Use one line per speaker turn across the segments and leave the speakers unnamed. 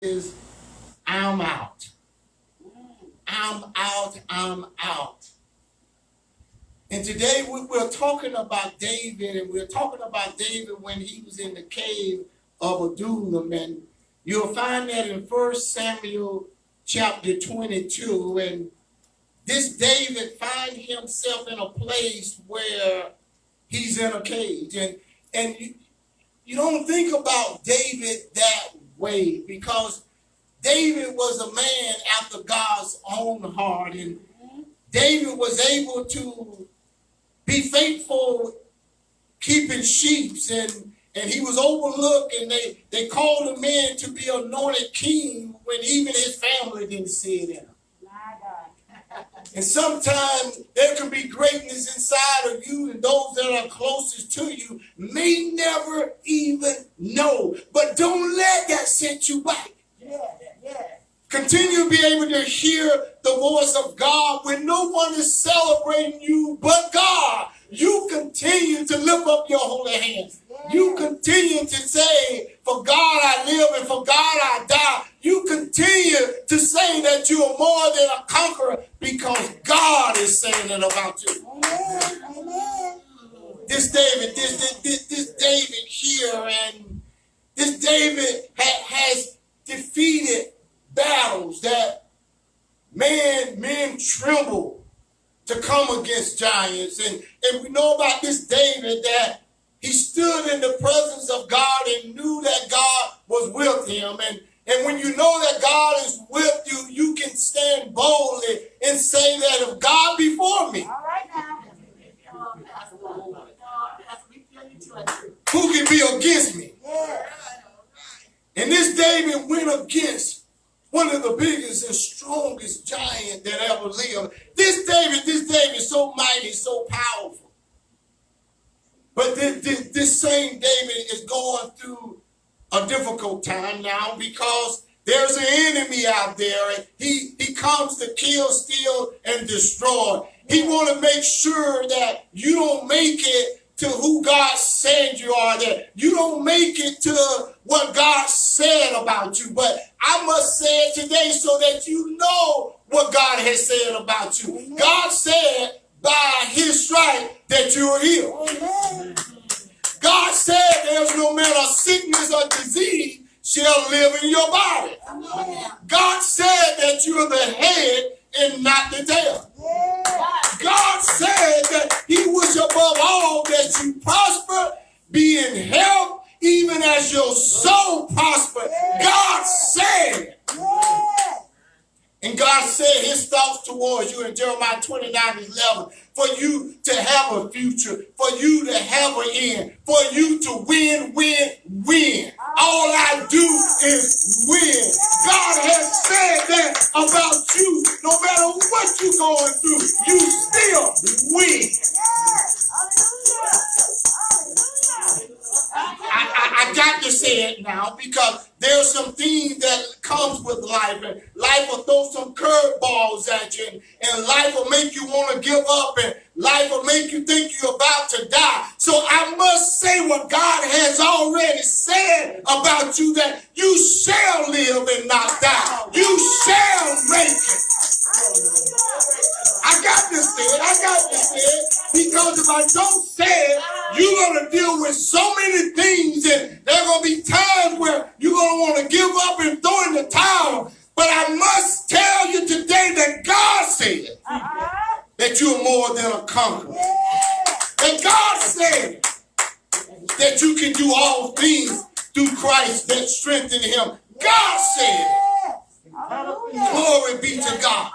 is I'm out. I'm out. I'm out. And today we're talking about David, and we're talking about David when he was in the cave of Adullam. And you'll find that in 1 Samuel chapter 22. And this David finds himself in a place where he's in a cage. And you don't think about David that way, because David was a man after God's own heart, and David was able to be faithful keeping sheep, and he was overlooked, and they called him in to be anointed king when even his family didn't see it in him. And sometimes there can be greatness inside of you, and those that are closest to you may never even know. But don't let that set you back. Continue to be able to hear the voice of God when no one is celebrating you but God. You continue to lift up your holy hands. You continue to say, for God I live and for God I die. You continue to say that you are more than a conqueror because God is saying it about you. Amen. This David here, and this David has defeated battles that men tremble to come against giants. And we know about this David that he stood in the presence of God and knew that God was with him. And when you know that God is with you, you can stand boldly and say that if God be for me, all right now, who can be against me? And this David went against one of the biggest and strongest giants that ever lived. This David, so mighty, so powerful. But this same David is going through a difficult time now because there's an enemy out there, and he comes to kill, steal, and destroy. He want to make sure that you don't make it to who God said you are, that you don't make it to what God said about you. But I must say it today so that you know what God has said about you. Amen. God said by his stripe that you are healed. Amen. God said there's no matter sickness or disease shall live in your body. Amen. God said that you are the head and not the tail. Yeah. God said that he was above all that you prosper, be in health, even as your soul prosper. Yeah. God said. Yeah. And God said his thoughts towards you in Jeremiah 29:11, for you to have a future, for you to have an end, for you to win. All I do is win. God has said that about you. No matter what you're going through, you still win. I got to say it now because there's some things that comes with life, and life will throw some curveballs at you, and life will make you want to give up, and life will make you think you're about to die. So I must say what God has already said about you, that you shall live and not die. You shall make it. I got to say it, because if I don't say it, you're going to deal with so many things, and there are going to be times where you're going to want to give up and throw in the towel. But I must tell you today that God said that you're more than a conqueror. And God said that you can do all things through Christ that strengthen him. God said, glory be to God.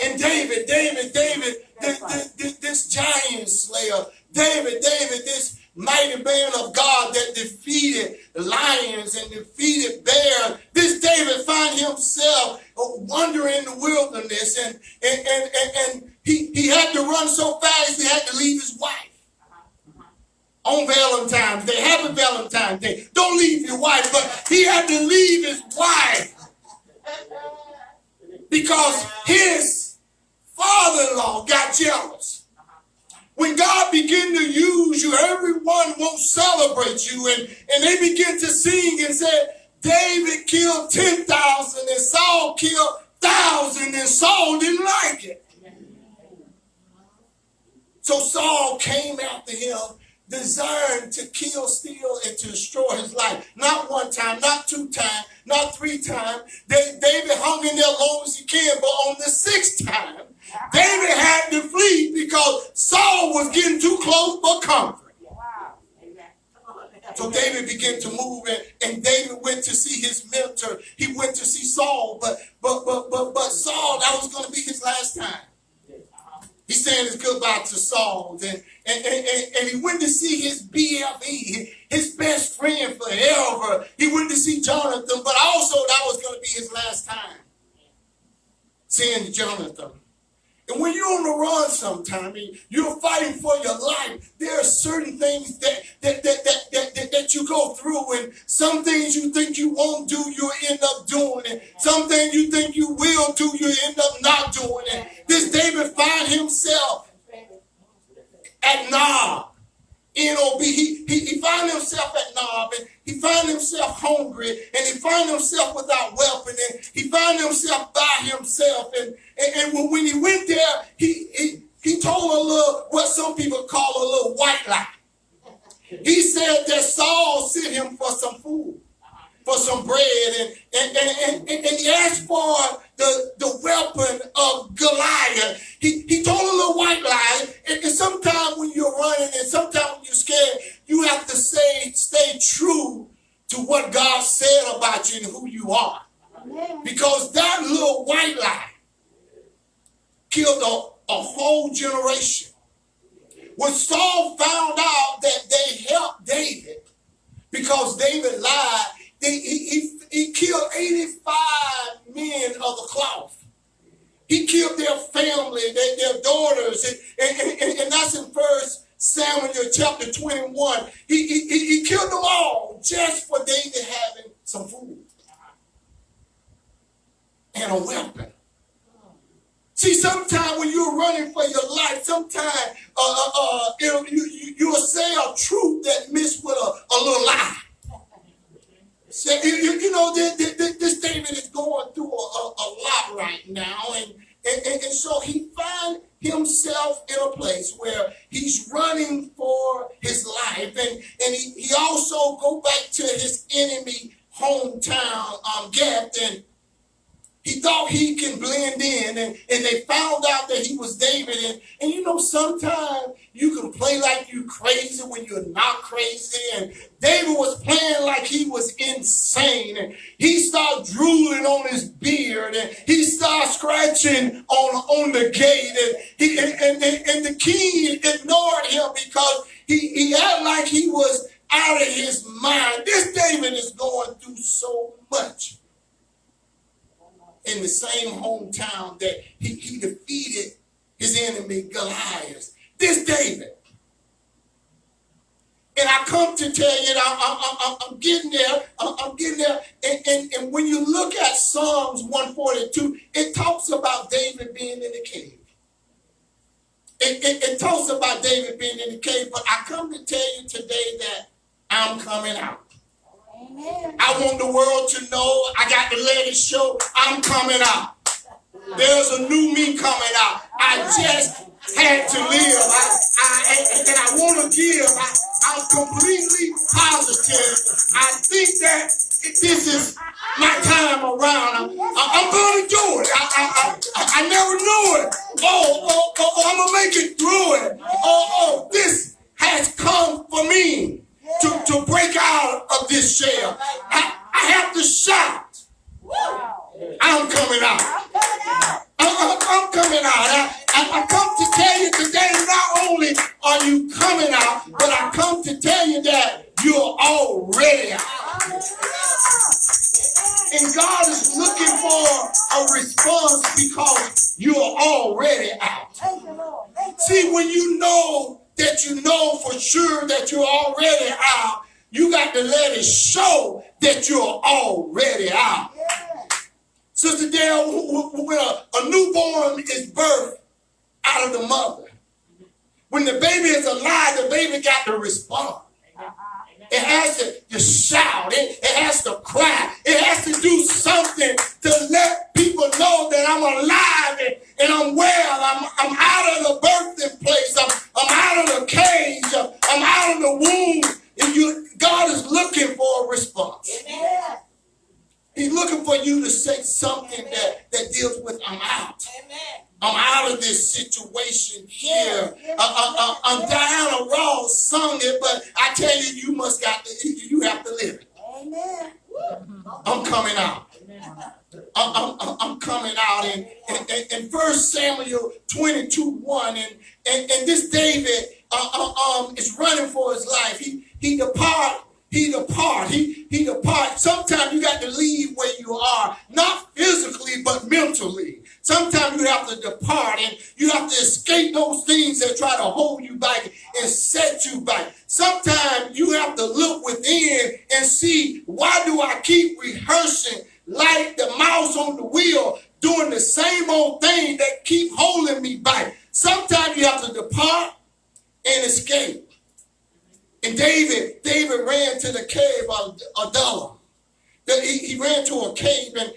And David, this giant slayer, David, this mighty man of God that defeated lions and defeated bears. This David found himself wandering in the wilderness, and he had to run so fast he had to leave his wife. On Valentine's Day, happy Valentine's Day. Don't leave your wife, but he had to leave his wife because his father-in-law got jealous. When God begin to use you, everyone won't celebrate you. And they begin to sing and say, David killed 10,000 and Saul killed 1,000 and Saul didn't like it. So Saul came after him, desiring to kill, steal, and to destroy his life. Not one time, not two times, not three times. David hung in there as long as he can, but on the sixth time, David had to flee because Saul was getting too close for comfort. So David began to move, and David went to see his mentor. He went to see Saul, but Saul, that was going to be his last time. He's saying his goodbye to Saul, and he went to see his BFE, his best friend forever. He went to see Jonathan, but also that was going to be his last time seeing Jonathan. And when you're on the run sometime, and you're fighting for your life, there are certain things that you go through, and some things you think you won't do, you'll end up doing it. Some things you think you will do, you end up not doing it. This David found himself at Nob. N-O-B. He found himself at Nob, and he found himself hungry, and he found himself without weapon, and he found himself by himself. And when he went there, he told a little, what some people call a little white lie. He said that Saul sent him for some food, for some bread, and he asked for the weapon of Goliath. He told a little white lie, and sometimes when you're running and sometimes when you're scared, you have to stay true to what God said about you and who you are. Because that little white lie killed a whole generation. When Saul found out that they helped David because David lied, he killed 85 men of the cloth. He killed their family, their daughters, and that's in 1 Samuel chapter 21. He killed them all just for David having some food and a weapon. See, sometimes when you're running for your life, sometimes you'll say a truth that mixed with a little lie. So, this David is going through a lot right now, and so he found himself in a place where he's running for his life, and he also go back to his enemy hometown, Gath, and he thought he can blend in, and they found out that he was David. And sometimes you can play like you crazy when you're not crazy. And David was playing like he was insane. And he started drooling on his beard, and he started scratching on the gate. And the king ignored him because he acted like he was out of his mind. This David is going through so much. In the same hometown that he defeated his enemy Goliath. This David. And I come to tell you that I'm getting there. I'm getting there. And when you look at Psalms 142, it talks about David being in the cave. It talks about David being in the cave, but I come to tell you today that I'm coming out. Amen. I want the world to know, I got to let it show, I'm coming out. There's a new me coming out. I just had to live. And I want to give. I'm completely positive. I think that this is my time around. I'm going to do it. I never knew it. I'm going to make it through it. This has come for me. To break out of this shell. I have to shout. I'm coming out. I'm coming out. I come to tell you today, not only are you coming out, but I come to tell you that you're already out. And God is looking for a response because you're already out. See, when you know that you know for sure that you're already out, you got to let it show that you're already out. Sister Dale, when a newborn is birthed out of the mother, When the baby is alive, the baby got to respond. It has to shout. It has to cry. It has to do something to let people know that I'm alive and I'm well. I'm out of the birthing place. I'm out of the cage. I'm out of the womb. And God is looking for a response. Amen. He's looking for you to say something that deals with I'm out. Amen. I'm out of this situation here. Diana Ross sung it, but I tell you, you have to live it. Amen. I'm coming out. I'm coming out. In 1 Samuel 22:1, and this David is running for his life. He depart. Sometimes you got to leave where you are, not physically, but mentally. Sometimes you have to depart and you have to escape those things that try to hold you back and set you back. Sometimes you have to look within and see, why do I keep rehearsing like the mouse on the wheel, doing the same old thing that keep holding me back? Sometimes you have to depart and escape. And David ran to the cave of Adullam. He ran to a cave, and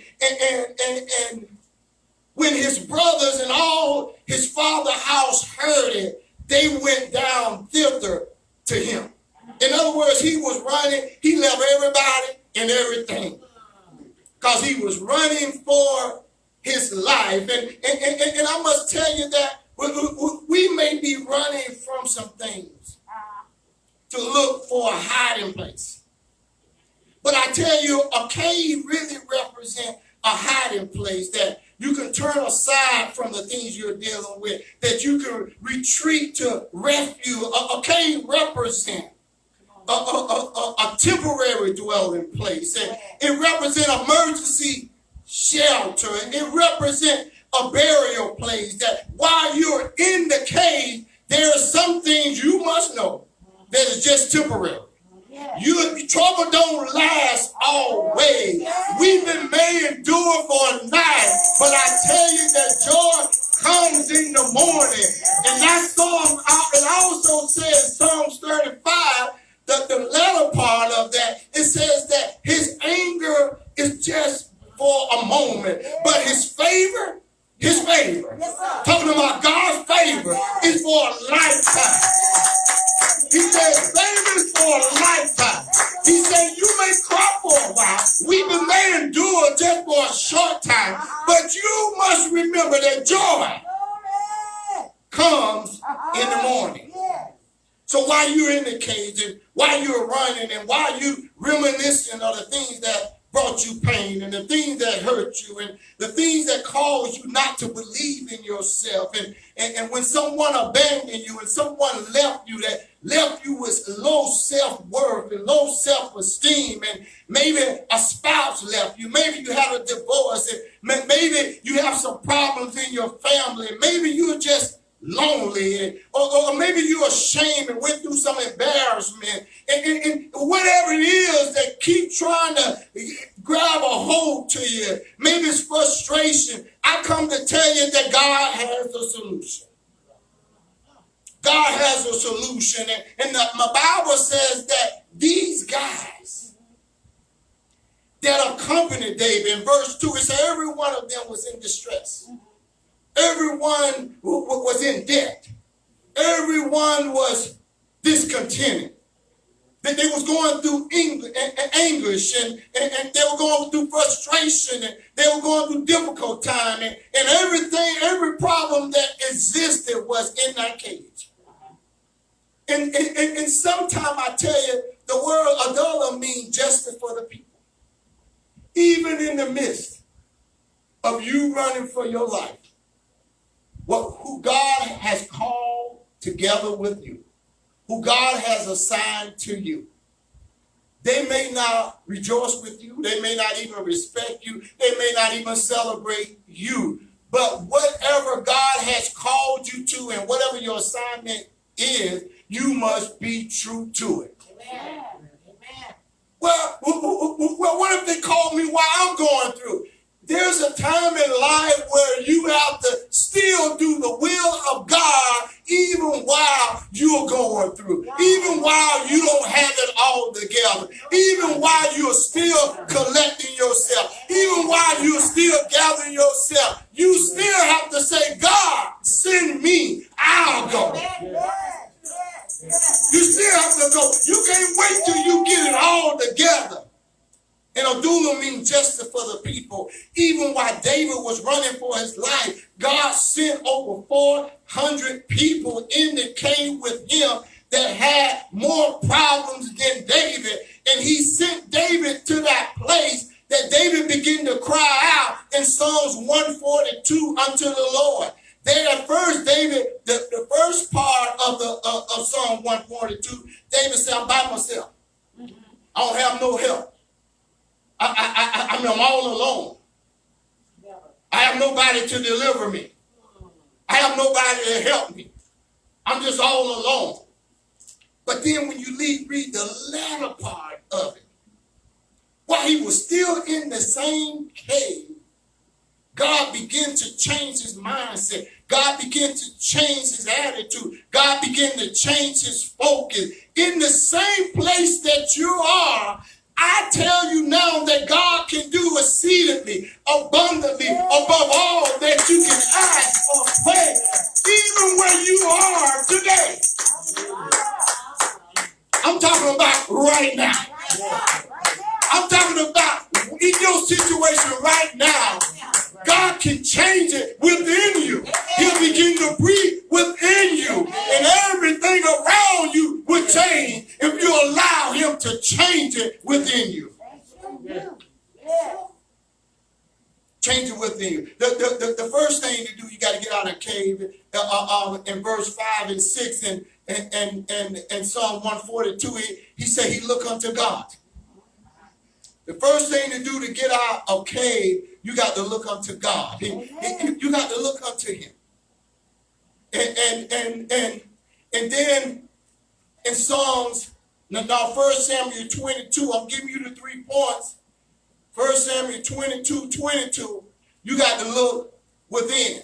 when his brothers and all his father's house heard it, they went down thither to him. In other words, he was running. He left everybody and everything because he was running for his life. And I must tell you that we may be running from some things to look for a hiding place. But I tell you, a cave really represents a hiding place that you can turn aside from the things you're dealing with, that you can retreat to refuge. A cave represents a temporary dwelling place. And it represents emergency shelter. It represents a burial place that while you're in the cave, there are some things you must know that is just temporary. Trouble don't last always. We've may endure for a night, but I tell you that joy comes in the morning. And that song, it also says, Psalms 35, that the latter part of that, it says that his anger is just for a moment, but his favor, talking about God's favor, is for a lifetime. He said, favor is for a lifetime. He said, you may cry for a while. Weeping may endure just for a short time. But you must remember that joy comes in the morning. So while you're in the cage and while you're running and while you reminiscing of the things that brought you pain and the things that hurt you and the things that caused you not to believe in yourself, and when someone abandoned you and someone left you with low self-worth and low self-esteem, and maybe a spouse left you, maybe you had a divorce, and maybe you have some problems in your family, maybe you're just lonely, or maybe you're ashamed and went through some embarrassment, and whatever it is that keep trying to grab a hold to you, maybe it's frustration. I come to tell you that God has a solution. God has a solution, and my Bible says that these guys that accompanied David, in verse 2, it says every one of them was in distress. Everyone was in debt. Everyone was discontented. That they was going through anguish and they were going through frustration and they were going through difficult time and every problem that existed was in that cage. And sometimes I tell you, the word Adullam means justice for the people. Even in the midst of you running for your life, who God has called together with you, who God has assigned to you. They may not rejoice with you. They may not even respect you. They may not even celebrate you. But whatever God has called you to and whatever your assignment is, you must be true to it. Amen. Amen. Well, what if they call me while I'm going through? There's a time in life where you have to still do the will of God even while even while you don't have it all together, even while you're still collecting yourself, even while you're still gathering yourself, you still have to say, God, send me, I'll go. You still have to go. You can't wait till you get it all together. And Adullam means justice for the people. Even while David was running for his life, God sent over 400 people in the cave with him that had more problems than David. And he sent David to that place that David began to cry out in Psalms 142 unto the Lord. Then at first, David, the first part of Psalm 142, David said, I'm by myself. I don't have no help. I'm all alone. I have nobody to deliver me. I have nobody to help me. I'm just all alone. But then when you read the latter part of it, while he was still in the same cave, God began to change his mindset. God began to change his attitude. God began to change his focus. In the same place that you are, I tell you now that God can do exceedingly, abundantly, above all that you can ask or pray, even where you are today. I'm talking about right now. I'm talking about in your situation right now. God can change it within you. He'll begin to breathe within you. And everything around you will change if you allow him to change it within you. Change it within you. The first thing to do, you got to get out of the cave. In verse 5 and 6 and Psalm 142, he said he looked unto God. The first thing to do to get out of cave, you got to look unto God. You got to look unto him. And then in Psalms, now 1 Samuel 22, I'm giving you the 3 points. 1 Samuel 22, you got to look within.